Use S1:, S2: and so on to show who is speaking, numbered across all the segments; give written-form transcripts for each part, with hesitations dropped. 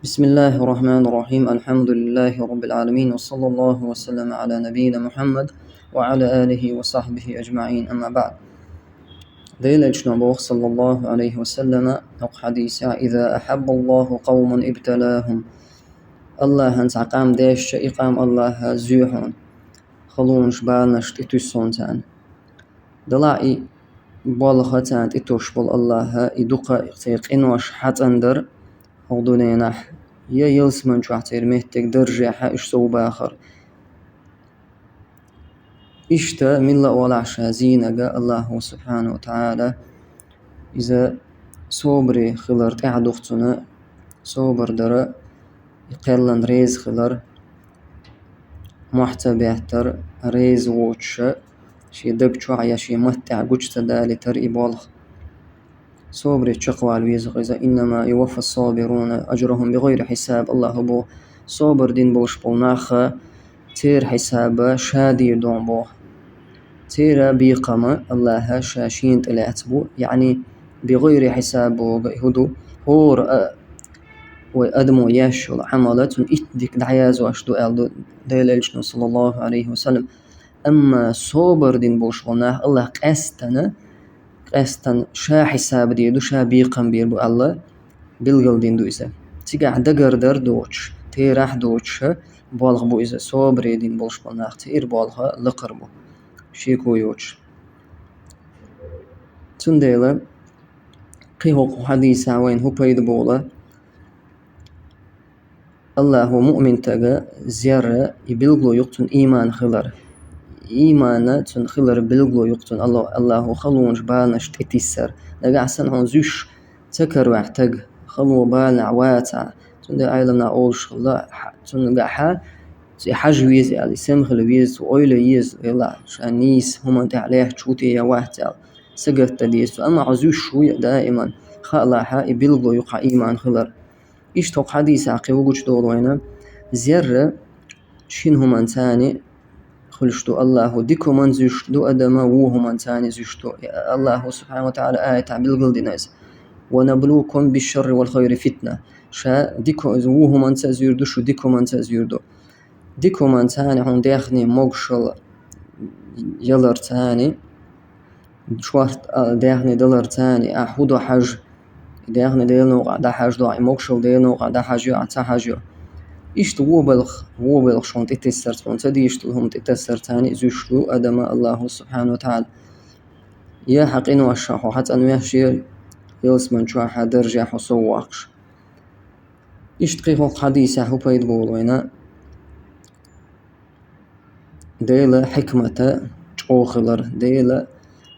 S1: بسم الله الرحمن الرحيم. الحمد لله رب العالمين، وصلى الله وسلم على نبينا محمد وعلى آله وصحبه أجمعين. أما بعد، ديل بوخ صلى الله عليه وسلم حديث: إذا أحب الله قوم ابتلاهم. الله هنس عقام ديش إقام الله زيوحون خلونش بالنش إتوسون تان دلائي بالختان إتوش بال الله إدوقا إقتيق إنوش حت أندر هودونينح يا يلس من شوحتير مهتك درجة إش صوب آخر إشتا من لا ولا شازينة الله سبحانه وتعالى إذا صبري خلر تعدختنا صبر درا يقلن ريز خلر محتبهتر ريز ووتش شي دبچو عيا شي متع قجت دالي تر إبالخ صبري تشقوى الويزغ إذا إنما يوفى الصابرون أجرهم بغير حساب. الله بو صبر دين بوش بوناخ تير حساب شادي دون بو تير بيقما الله شاشين تلاتبو يعني بغير حساب هدو هور وأدمو ياشو عملت إتدك دعيازو أشدو ألدو ديلالشنا صلى الله عليه وسلم. أما صبر دين بوش بوناخ الله قستن شا حساب ديدو شا بيقم بيربو الله بلغل دين دو إسا تيقع دقر در دوش تيراح دوش بالغ بو إسا صبري دين بوش بوناخ تير بالغ لقربو شيكو يوش تنديلا قيهو حديثا وين هو بيد بولا الله مؤمن تغا زيارة يبلغلو يقتن إيمان خلر إيمانا تن خلر بلغلو يقتن الله خلونش بالنش تتسر لقع سنعون زوش تكر واحتق خلو بالنا واتع تن عيلنا أولش خلا تن قاحا حاج ويز يعني سمخل ويز وأويل يز يلا شانيس هم انت عليه تشوتي يا واحد سقط تديس. أما عزوش شوي دائما خلاها يبلغلو يقع إيمان خلر إيش توق حديث عقي وقوش دولوينا زيارة شين هم انتاني خلشتو الله ديكو من زيشتو أدما ووه من تاني زيشتو الله سبحانه وتعالى آية بلغل ديناز ونبلوكم بالشر والخير فتنة شا ديكو ووه من تزيردو شو ديكو من تزيردو ديكو من تاني هون داخني موغشل يلر تاني شوارت داخني دلر تاني أحودو حاج داخني ديلنو قعدا حاج داعي موغشل ديلنو قعدا حاج يعتا حاج يو إشت وبلغ شون تتسر تون تديشتو هم تتسر تاني زوشتو أدما الله سبحانه وتعالى يا حقين وشاحو حتى أنو يحشي يلسمن شوحا درجة حصواقش إشت قيقو حديثة هو بيد بولوينا ديلا حكمة جوخلر ديلا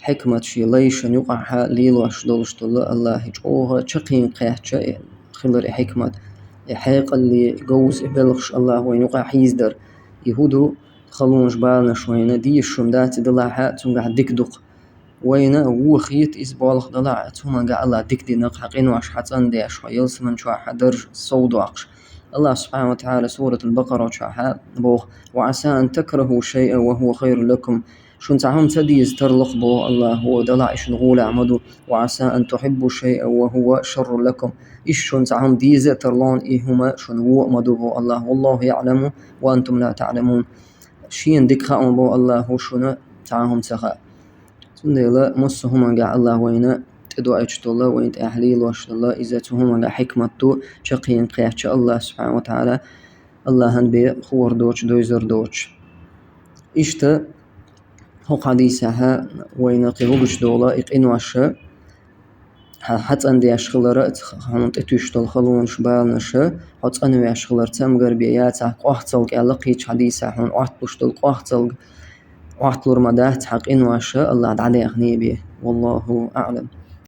S1: حكمة شي ليشن يقعها ليلوش دولشتو الله جوها تشقين قيحة خلر حكمة حيق اللي جوز بلغش الله وين وقع حيزدر يهودو خلونش بالنا شوينا دي الشمدات دلعها تنقع دقدق وين وخيت إسبالغ دلعت هما قع الله دق دي نق حقين واش حتان دي شوي يلسمن شو حدرج صودعش. الله سبحانه وتعالى سورة البقرة شاحا بوخ: وعسى أن تكرهوا شيئا وهو خير لكم. شون تعهم تديز ترلق بو الله هو دلع إيش نقول عمدو وعسى أن تحبوا شيئا وهو شر لكم. إيش شون تعهم ديزة ترلان إيهما شون هو مدو الله والله يعلم وأنتم لا تعلمون. شين ديك خاون بو الله هو شون تعهم تخا تنديلا مصهما قع الله وين تدو أجت الله وين تأحليل وش الله إذا تهما قع حكمته شقين قيحش الله سبحانه وتعالى الله هنبي خور دوش دويزر دوش إشتا هو حديثها وين قيوبش دولا إقينوش حتى أندي أشغلرت خانت إتوشتل خلونش بالنش حتى أنو أشغلر تمغر بياتا قوحتلق ألقيت حديثها هون قوحتلقتل قوحتلق قوحتلور مدات حق إنوش الله دعلي أغني به والله أعلم.